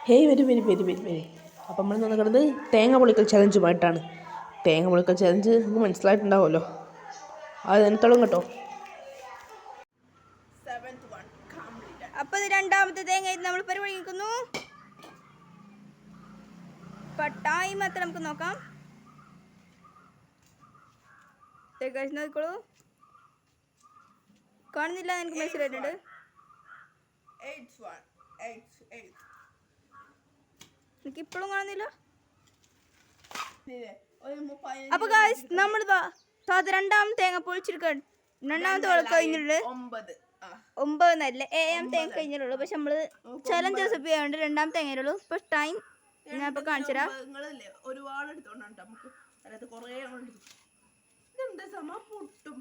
Hey വരി. അപ്പം നമ്മൾ നടക്കുന്നത് തേങ്ങ പൊളിക്കൽ ചലഞ്ചുമായിട്ടാണ്. തേങ്ങ പൊളിക്കൽ ചലഞ്ച് നമുക്ക് മനസ്സിലായിട്ടുണ്ടാവുമല്ലോ. അത് എന്നിട്ടും കേട്ടോ. അപ്പോൾ ഇത് രണ്ടാമത്തെ തേങ്ങ നമ്മൾ പരിപാടിക്കുന്നു. ടൈം എത്ര നമുക്ക് നോക്കാം. നോക്കിക്കോളൂ. കാണുന്നില്ല, എനിക്ക് മെസ്സേജ് ആയിട്ടുണ്ട്. എനിക്ക് ഇപ്പോഴും കാണുന്നില്ല. അപ്പൊ ഗായ്സ് നമ്മൾ രണ്ടാമത്തെ തേങ്ങ പൊളിച്ചെടുക്കാൻ രണ്ടാമത്തെ വള കഴിഞ്ഞിട്ടുണ്ട്. 9 എന്നല്ല 7 തേങ്ങ കഴിഞ്ഞിട്ടുള്ളൂ. പക്ഷെ നമ്മള് ചലഞ്ച് റെസിപ്പി ആയതുകൊണ്ട് രണ്ടാമത്തെ തേങ്ങയുള്ളൂ. ഇപ്പൊ ടൈം ഞാൻ ഇപ്പൊ കാണിച്ചുതരാം. ഒരുപാട് എടുത്തോണ്ടാണ് നമുക്ക് അതിനകത്ത് കുറേ ഇതെന്താ സമ പൊട്ടും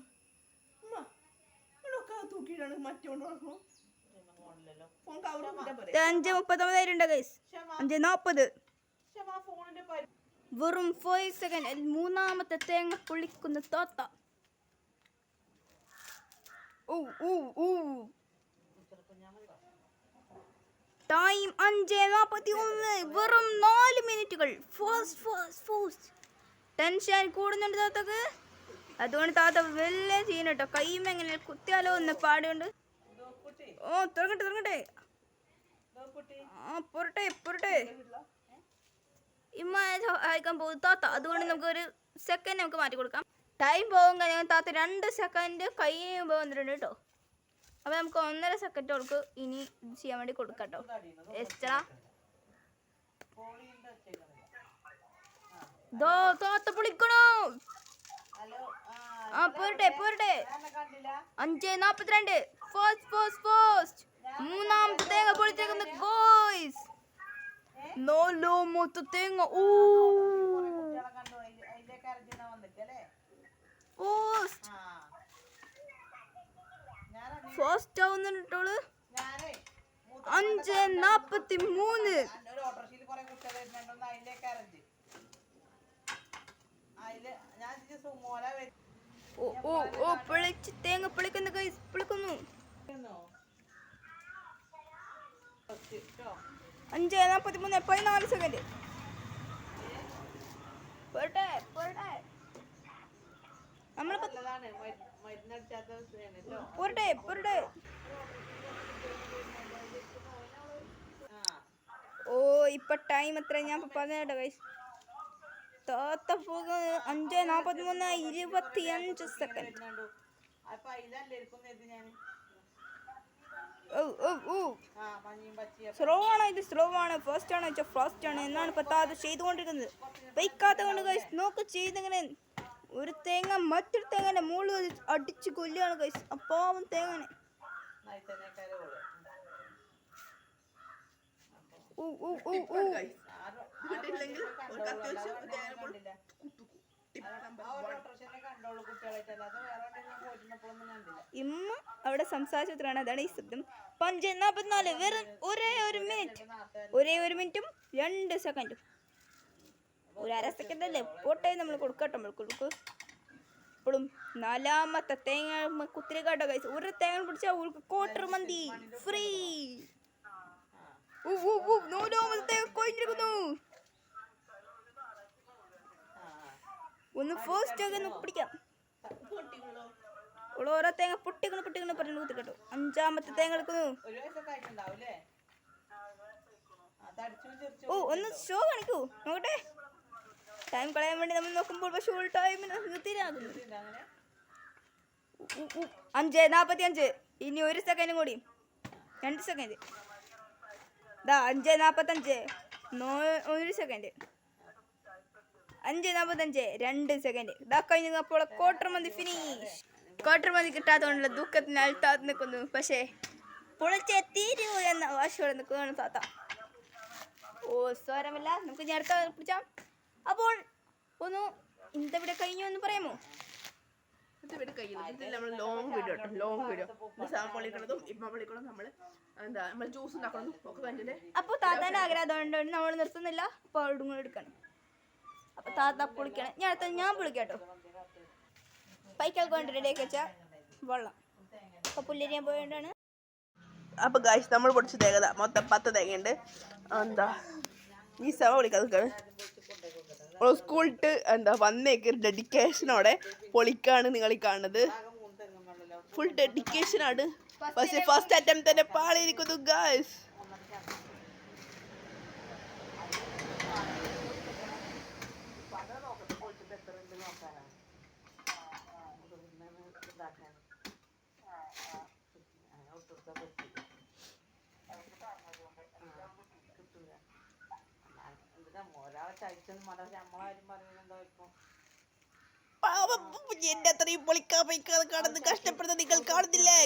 തൂക്കിയിട്ടാണ് മറ്റോണ്ട് 5:39 ഗൈസ്. 5:40. വെറും 5 സെക്കൻഡ്. മൂന്നാമത്തെ തേങ്ങ പൊളിക്കുന്ന താത്ത. ടൈം 5:41. വെറും 4 മിനിറ്റുകൾ. ഫാസ്റ്റ്. ടെൻഷൻ കൂടുന്നുണ്ട് താത്തക്ക്. അതുകൊണ്ട് താത്ത വലിയ സീൻ കേട്ടോ. കൈമ എങ്ങനെ കുത്തിയാലോ ഒന്ന് പാടുകൊണ്ട്. തുറങ്ങട്ടെ. പൊറട്ടെ. ഇമ്മ അയക്കാൻ പോകും താത്ത. അതുകൊണ്ട് നമുക്ക് ഒരു സെക്കൻഡ് നമുക്ക് മാറ്റി കൊടുക്കാം. ടൈം പോകും കഴിഞ്ഞാൽ താത്ത 2 സെക്കൻഡ് കൈ വന്നിട്ടുണ്ട് കേട്ടോ. അപ്പോൾ നമുക്ക് 1.5 സെക്കൻഡ് അവൾക്ക് ഇനി ചെയ്യാൻ വേണ്ടി കൊടുക്കാം കേട്ടോ. എക്സ്ട്രാ താത്ത പൊളിക്കണോ. പോരട്ടെ. 5:42. ഫാസ്റ്റ്. മൂന്നാമത്തെ തേങ്ങ പൊളിച്ചേക്കുന്ന ഗോയ്സ്. നാലാമത്തെ തേങ്ങ. ഫാസ്റ്റ് ആവുന്നുണ്ടോള്. 5:43. തേങ്ങ പൊളിക്കുന്നു ഗൈസ്. പൊളിക്കുന്നു. 5:43. 14 സെക്കൻഡ്. പോരട്ടെ. നമ്മൾ പോരട്ടെ. ഇപ്പൊ ടൈം എത്ര ഞാൻ പറഞ്ഞോ ഗൈസ്. താത്ത പോകുക 5:43. 25 സെക്കൻഡ്. സ്ലോ ആണ് ഫാസ്റ്റ് ആണ് വെച്ചാൽ ഫാസ്റ്റ് ആണ് എന്നാണ് ഇപ്പൊ താത്ത ചെയ്തുകൊണ്ടിരിക്കുന്നത്. ബൈക്കാത്ത കൊണ്ട് ഗൈസ് നോക്ക് ചെയ്തെങ്ങനെ ഒരു തേങ്ങ മറ്റൊരു തേങ്ങ മുകളിൽ അടിച്ച് കൊല്ലുകയാണ് ഗൈസ്. അപ്പാവും തേങ്ങനെ. ഇമ്മ അവിടെ സംസാരിച്ചിട്ടാണ്. അതാണ് ഈ ശബ്ദം. 5:44. വെറും ഒരേ ഒരു മിനിറ്റും 2 സെക്കൻഡും. ഒരു 1/2 സെക്കൻഡ് അല്ലേ പോട്ടെ നമ്മൾ കൊടുക്കട്ടോ. നമ്മൾക്ക് ഇപ്പോഴും നാലാമത്തെ തേങ്ങ കുത്തിരി കേട്ടോ ഗൈസ്. ഒരു തേങ്ങ പിടിച്ചാൽ ക്വാർട്ടർ മന്തി ഫ്രീ. നാലാമത്തെ തേങ്ങ കൊഴിഞ്ഞിരിക്കുന്നു. ഒന്ന് ഫസ്റ്റ് ആക്കി നമുക്ക് പിടിക്കാം. ഓരോ തേങ്ങ പൊട്ടിക്കണം പറഞ്ഞു കുത്തി കേട്ടോ. 5-ാമത്തെ തേങ്ങ എടുക്കുന്നു. ഒന്ന് ഷോ കാണിക്കൂ നോക്കട്ടെ. ടൈം കളയാൻ വേണ്ടി നമ്മൾ നോക്കുമ്പോൾ പക്ഷെ ഫുൾ ടൈമിന് നിർത്തിയാകുന്നു. 5:45. ഇനി 1 സെക്കൻഡും കൂടി. 2 സെക്കൻഡ്. 5:45. 1 സെക്കൻഡ്. 5:45. 2 സെക്കൻഡ്. കഴിഞ്ഞപ്പോൾ ക്വാർട്ടർ മന്തി ഫിനിഷ്. ക്വാർട്ടർ മന്തി കിട്ടാത്തതുകൊണ്ടുള്ള ദുഃഖത്തിനാൽ താത്ത് നിൽക്കുന്നു. പക്ഷേ പൊളിച്ചേ തീരൂ എന്ന വാശിയോടെ നിൽക്കുകയാണ് താത്ത. സ്വരമില്ല. നമുക്ക് ഞാൻ അടുത്ത പിടിച്ചാം. അപ്പോൾ ഒന്ന് ഇന്നത്തെ വീഡിയോ കഴിഞ്ഞു എന്ന് പറയാമോ? ലോങ് വീഡിയോ പൊളിക്കണതും ഇപ്പം പൊളിക്കണം. നമ്മൾ ജ്യൂസ് ഉണ്ടാക്കണതും ഒക്കെ കണ്ടില്ലേ. അപ്പോൾ താത്താൻ്റെ ആഗ്രഹം അതുകൊണ്ട് നമ്മൾ നിർത്തുന്നില്ല. അപ്പോൾ അവിടെ കൂടെ എടുക്കണം. അപ്പോൾ താത്ത പൊളിക്കണം. ഞാൻ പൊളിക്കാട്ടോ. പൈക്കൽ കൊണ്ട് റെഡിയാക്കി വെച്ചാൽ വെള്ളം. അപ്പോൾ പുല്ലരിയാൻ പോയതുകൊണ്ടാണ് അപ്പോൾ ഗായ്സ് നമ്മൾ പൊടിച്ച തേങ്ങ മൊത്തം 10 തേങ്ങയുണ്ട്. എന്താ ഈ സമ പൊളിക്കാൻ സ്കൂളിട്ട് വന്നേക്ക് ഡെഡിക്കേഷനോടെ പൊളിക്കാണ് നിങ്ങൾ ഈ കാണുന്നത്. ഫുൾ ഡെഡിക്കേഷനാണ്. പക്ഷേ ഫസ്റ്റ് അറ്റംപ്റ്റ് തന്നെ പാളിയിരിക്കുന്നു ഗായ്സ്. എന്റെ അത്രയും പൊളിക്കാൻ പോയിക്കാതെ കാണുന്നത് കഷ്ടപ്പെടുന്നത് നിങ്ങൾ കാണുന്നില്ലേ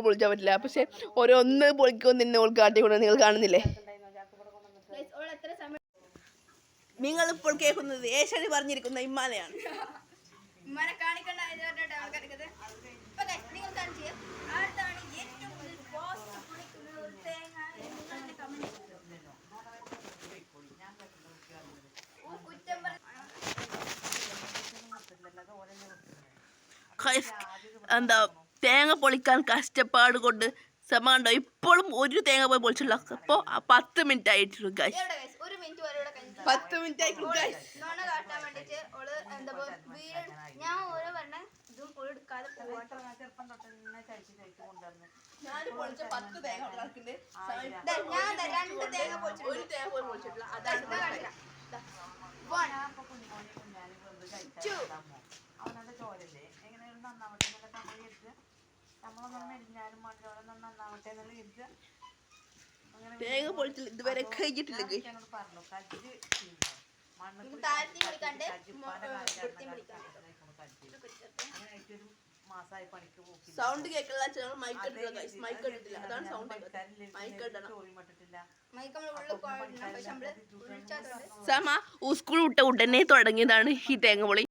പൊളിച്ചാൻ പറ്റില്ല. പക്ഷെ ഓരോന്ന് പൊളിക്കും നിന്നെ കാട്ടിക്കൊണ്ട് നിങ്ങൾ കാണുന്നില്ലേ. നിങ്ങൾ ഇപ്പോൾ കേൾക്കുന്നത് ഏഷ്യാനി പറഞ്ഞിരിക്കുന്ന ഇമ്മാനെയാണ്. എന്താ തേങ്ങ പൊളിക്കാൻ കഷ്ടപ്പാട് കൊണ്ട് സമണ്ടോ ഇപ്പോഴും ഒരു തേങ്ങ പോയി പൊളിച്ചില്ല. അപ്പോൾ 10 മിനിറ്റ് ആയിട്ടുള്ളൂ ഗൈസ്. 10 മിനിറ്റ് ആയിട്ടുള്ളൂ ഗൈസ്. തേങ്ങ പൊളിച്ചില്ല ഇതുവരെ കഴിഞ്ഞിട്ടില്ല. സൗണ്ട് കേൾക്കില്ല. മൈക്ക് ഇട്ടില്ല. അതാണ് സൗണ്ട്. മൈക്ക് ഇടണം. സമ സ്കൂൾ വിട്ട ഉടനെ തുടങ്ങിയതാണ് ഈ തേങ്ങ പൊളി.